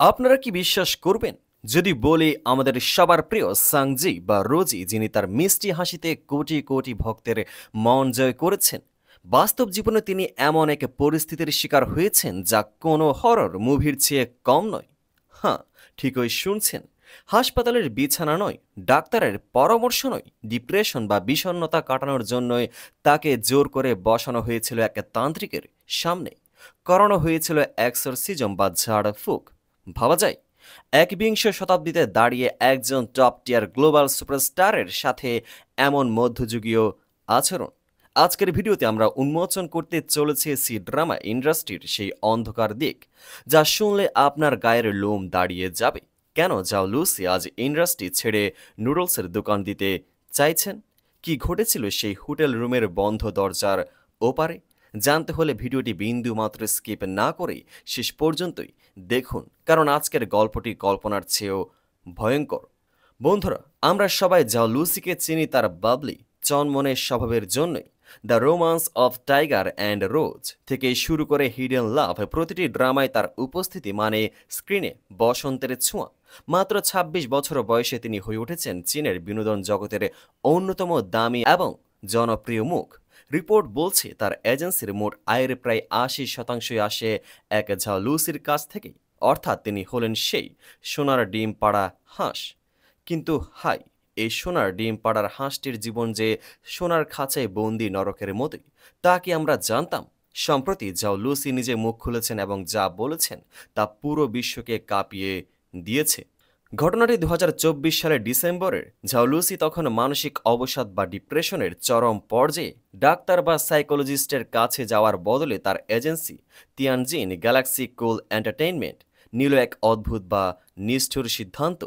আপনারা কি বিশ্বাস করবেন যদি বলি আমাদের সবার প্রিয় সাংজি বা রোজি, যিনি তার মিষ্টি হাসিতে কোটি কোটি ভক্তের মন জয় করেছেন, বাস্তব জীবনে তিনি এমন এক পরিস্থিতির শিকার হয়েছেন যা কোনো হরর মুভির চেয়ে কম নয়। হ্যাঁ, ঠিকই শুনছেন। হাসপাতালের বিছানা নয়, ডাক্তারের পরামর্শ নয়, ডিপ্রেশন বা বিষণ্ণতা কাটানোর জন্যই তাকে জোর করে বসানো হয়েছিল এক তান্ত্রিকের সামনে, করানো হয়েছিল এক্সরসিজম বা ঝাড়ফুঁক। ভাবা যায় একবিংশ শতাব্দীতে দাঁড়িয়ে একজন টপ টিয়ার গ্লোবাল সুপারস্টারের সাথে এমন মধ্যযুগীয় আচরণ। আজকের ভিডিওতে আমরা উন্মোচন করতে চলেছি সি ড্রামা ইন্ডাস্ট্রির সেই অন্ধকার দিক যা শুনলে আপনার গায়ের লোম দাঁড়িয়ে যাবে। কেন যাও লুসি আজ ইন্ডাস্ট্রি ছেড়ে নুডলসের দোকান দিতে চাইছেন? কি ঘটেছিল সেই হোটেল রুমের বন্ধ দরজার ওপারে? জানতে হলে ভিডিওটি বিন্দু মাত্র স্কিপ না করে শেষ পর্যন্তই দেখুন, কারণ আজকের গল্পটি কল্পনার চেয়েও ভয়ঙ্কর। বন্ধুরা, আমরা সবাই যা লুসিকে চিনি তার বাবলি চনমনের স্বভাবের জন্যই। The Romance of Tiger and Rose থেকে শুরু করে হিডেন লাভ, প্রতিটি ড্রামায় তার উপস্থিতি মানে স্ক্রিনে বসন্তের ছোঁয়া। মাত্র ২৬ বছর বয়সে তিনি হয়ে উঠেছেন চীনের বিনোদন জগতের অন্যতম দামি এবং জনপ্রিয় মুখ। রিপোর্ট বলছে তার এজেন্সির মোট আয়ের প্রায় ৮০% আসে এক ঝাও লুসির কাছ থেকেই। অর্থাৎ তিনি হলেন সেই সোনার ডিম পাড়া হাঁস। কিন্তু হাই, এই সোনার ডিম পাড়ার হাঁসটির জীবন যে সোনার খাঁচায় বন্দি নরকের মতোই, তা কি আমরা জানতাম? সম্প্রতি যাও লুসি নিজে মুখ খুলেছেন এবং যা বলেছেন তা পুরো বিশ্বকে কাঁপিয়ে দিয়েছে। ঘটনাটি ২০২৪ সালের ডিসেম্বরের। ঝাওলুসি তখন মানসিক অবসাদ বা ডিপ্রেশনের চরম পর্যায়ে। ডাক্তার বা সাইকোলজিস্টের কাছে যাওয়ার বদলে তার এজেন্সি তিয়ানজিন গ্যালাক্সি কুল এন্টারটেইনমেন্ট নিল এক অদ্ভুত বা নিষ্ঠুর সিদ্ধান্ত।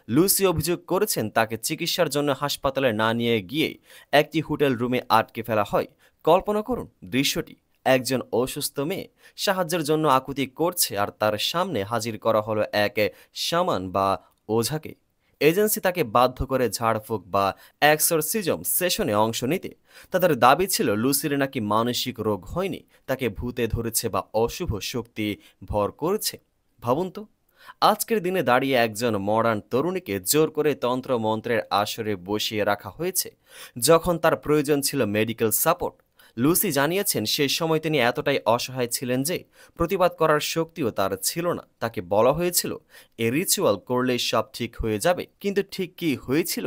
লুসি অভিযোগ করেছেন তাকে চিকিৎসার জন্য হাসপাতালে না নিয়ে গিয়েই একটি হোটেল রুমে আটকে ফেলা হয়। কল্পনা করুন দৃশ্যটি, একজন অসুস্থ মেয়ে সাহায্যের জন্য আকুতি করছে আর তার সামনে হাজির করা হলো এক শামান বা ওঝাকে। এজেন্সি তাকে বাধ্য করে ঝাড়ফুঁক বা এক্সরসিজম সেশনে অংশ নিতে। তাদের দাবি ছিল লুসির নাকি মানসিক রোগ হয়নি, তাকে ভূতে ধরেছে বা অশুভ শক্তি ভর করেছে। ভাবুন তো, আজকের দিনে দাঁড়িয়ে একজন মডার্ন তরুণীকে জোর করে তন্ত্র মন্ত্রের আসরে বসিয়ে রাখা হয়েছে যখন তার প্রয়োজন ছিল মেডিকেল সাপোর্ট। লুসি জানিয়েছেন সেই সময় তিনি এতটাই অসহায় ছিলেন যে প্রতিবাদ করার শক্তিও তার ছিল না। তাকে বলা হয়েছিল এ রিচুয়াল করলেই সব ঠিক হয়ে যাবে, কিন্তু ঠিক কি হয়েছিল?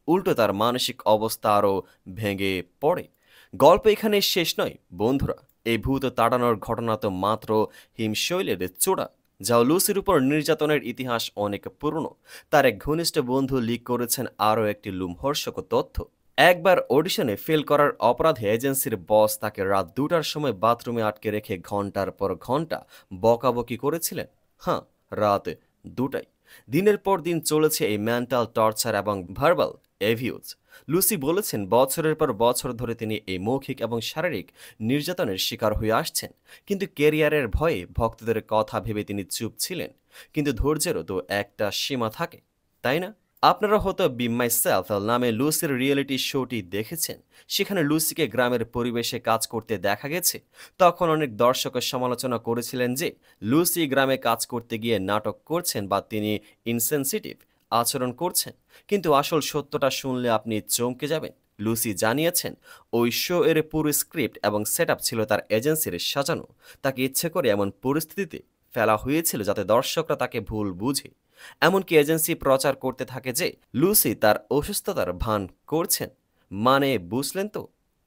উল্টো তার মানসিক অবস্থা আরও ভেঙে পড়ে। গল্প এখানে শেষ নয় বন্ধুরা, এই ভূত তাড়ানোর ঘটনা তো মাত্র হিমশৈলের চূড়া। যাও লুসির উপর নির্যাতনের ইতিহাস অনেক পুরনো। তার এক ঘনিষ্ঠ বন্ধু লিক করেছেন আরও একটি লোমহর্ষক তথ্য। একবার অডিশনে ফেল করার অপরাধে এজেন্সির বস তাকে রাত ২টার সময় বাথরুমে আটকে রেখে ঘন্টার পর ঘন্টা বকাবকি করেছিলেন। হ্যাঁ, রাত ২টায়। দিনের পর দিন চলেছে এই মেন্টাল টর্চার এবং ভার্বাল এভিউজ। লুসি বলেছেন বছরের পর বছর ধরে তিনি এই মৌখিক এবং শারীরিক নির্যাতনের শিকার হয়ে আসছেন, কিন্তু ক্যারিয়ারের ভয়ে ভক্তদের কথা ভেবে তিনি চুপ ছিলেন। কিন্তু ধৈর্যেরও তো একটা সীমা থাকে, তাই না? আপনারা হয়তো বি মাই সেলফ নামে লুসির রিয়েলিটি শোটি দেখেছেন। সেখানে লুসিকে গ্রামের পরিবেশে কাজ করতে দেখা গেছে। তখন অনেক দর্শক সমালোচনা করেছিলেন যে লুসি গ্রামে কাজ করতে গিয়ে নাটক করছেন বা তিনি ইনসেনসিটিভ আচরণ করছেন। কিন্তু আসল সত্যটা শুনলে আপনি চমকে যাবেন। লুসি জানিয়েছেন ওই শো এর পুরো স্ক্রিপ্ট এবং সেট ছিল তার এজেন্সির সাজানো। তাকে ইচ্ছে করে এমন পরিস্থিতিতে ফেলা হয়েছিল যাতে দর্শকরা তাকে ভুল বুঝে। এমনকি এজেন্সি প্রচার করতে থাকে যে লুসি তার অসুস্থতার ভান করছেন। মানে বুঝলেন তো,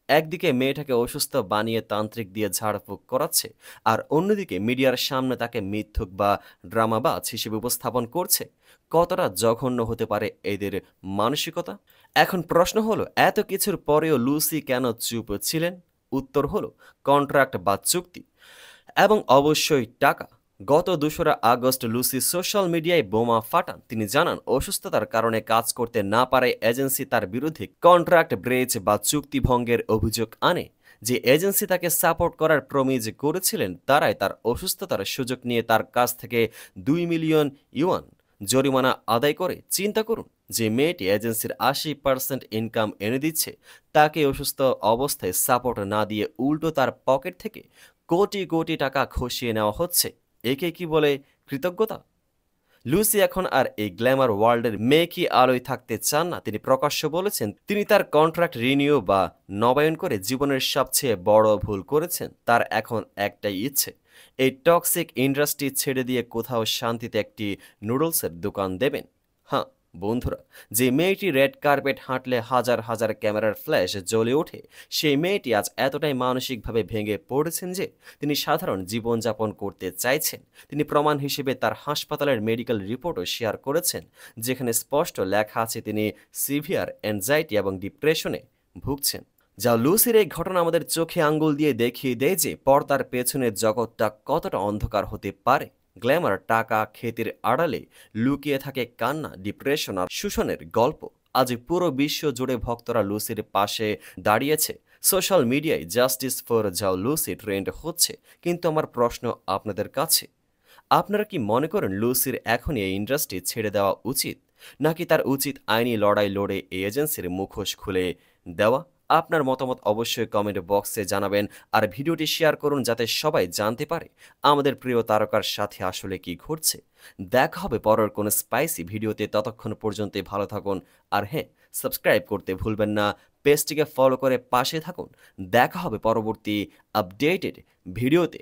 একদিকে মেয়েটাকে অসুস্থ বানিয়ে তান্ত্রিক দিয়ে ঝাড়ফুঁক করাচ্ছে, আর অন্যদিকে মিডিয়ার সামনে তাকে মিথ্যুক বা ড্রামাবাজ হিসেবে উপস্থাপন করছে। কতটা জঘন্য হতে পারে এদের মানসিকতা? এখন প্রশ্ন হলো, এত কিছুর পরেও লুসি কেন চুপ ছিলেন? উত্তর হলো কন্ট্রাক্ট বা চুক্তি এবং অবশ্যই টাকা। গত ২রা আগস্ট লুসি সোশ্যাল মিডিয়ায় বোমা ফাটান। তিনি জানান অসুস্থতার কারণে কাজ করতে না পারে এজেন্সি তার বিরুদ্ধে কন্ট্রাক্ট ব্রেচ বা চুক্তি ভঙ্গের অভিযোগ আনে। যে এজেন্সি তাকে সাপোর্ট করার প্রমিজ করেছিলেন তারাই তার অসুস্থতার সুযোগ নিয়ে তার কাছ থেকে ২ মিলিয়ন ইউয়ান জরিমানা আদায় করে। চিন্তা করুন, যে মেয়েটি এজেন্সির ৮০% ইনকাম এনে দিচ্ছে, তাকে অসুস্থ অবস্থায় সাপোর্ট না দিয়ে উল্টো তার পকেট থেকে কোটি কোটি টাকা খসিয়ে নেওয়া হচ্ছে। একে কি বলে কৃতজ্ঞতা? লুসি এখন আর এই গ্ল্যামার ওয়ার্ল্ডের মেয়েকি আলোয় থাকতে চান না। তিনি প্রকাশ্য বলেছেন তিনি তার কন্ট্রাক্ট রিনিউ বা নবায়ন করে জীবনের সবচেয়ে বড় ভুল করেছেন। তার এখন একটাই ইচ্ছে, এই টক্সিক ইন্ডাস্ট্রি ছেড়ে দিয়ে কোথাও শান্তিতে একটি নুডলসের দোকান দেবেন। হ্যাঁ বন্ধুরা, যে মেয়েটি রেড কার্পেট হাঁটলে হাজার হাজার ক্যামেরার ফ্ল্যাশ জ্বলে ওঠে, সেই মেয়েটি আজ এতটাই মানসিকভাবে ভেঙে পড়েছেন যে তিনি সাধারণ জীবনযাপন করতে চাইছেন। তিনি প্রমাণ হিসেবে তার হাসপাতালের মেডিকেল রিপোর্টও শেয়ার করেছেন, যেখানে স্পষ্ট লেখা আছে তিনি সিভিয়ার অ্যাংজাইটি এবং ডিপ্রেশনে ভুগছেন। যা লুসির এই ঘটনা আমাদের চোখে আঙ্গুল দিয়ে দেখিয়ে দেয় যে পর্দার পেছনের জগৎটা কতটা অন্ধকার হতে পারে। গ্ল্যামার, টাকা, খ্যাতির আড়ালে লুকিয়ে থাকে কান্না, ডিপ্রেশন আর শোষণের গল্প। আজ পুরো বিশ্ব জুড়ে ভক্তরা লুসির পাশে দাঁড়িয়েছে। সোশ্যাল মিডিয়ায় জাস্টিস ফর যাও লুসি ট্রেন্ড হচ্ছে। কিন্তু আমার প্রশ্ন আপনাদের কাছে, আপনারা কি মনে করেন লুসির এখনই এই ইন্ডাস্ট্রি ছেড়ে দেওয়া উচিত, নাকি তার উচিত আইনি লড়াই লড়ে এই এজেন্সির মুখোশ খুলে দেওয়া? আপনার মতামত অবশ্যই কমেন্ট বক্সে জানাবেন আর ভিডিওটি শেয়ার করুন যাতে সবাই জানতে পারে আমাদের প্রিয় তারকার সাথে আসলে কি ঘটছে। দেখা হবে পরের কোনো স্পাইসি ভিডিওতে। ততক্ষণ পর্যন্ত ভালো থাকুন আর হ্যাঁ, সাবস্ক্রাইব করতে ভুলবেন না। পেজটিকে ফলো করে পাশে থাকুন। দেখা হবে পরবর্তী আপডেটেড ভিডিওতে।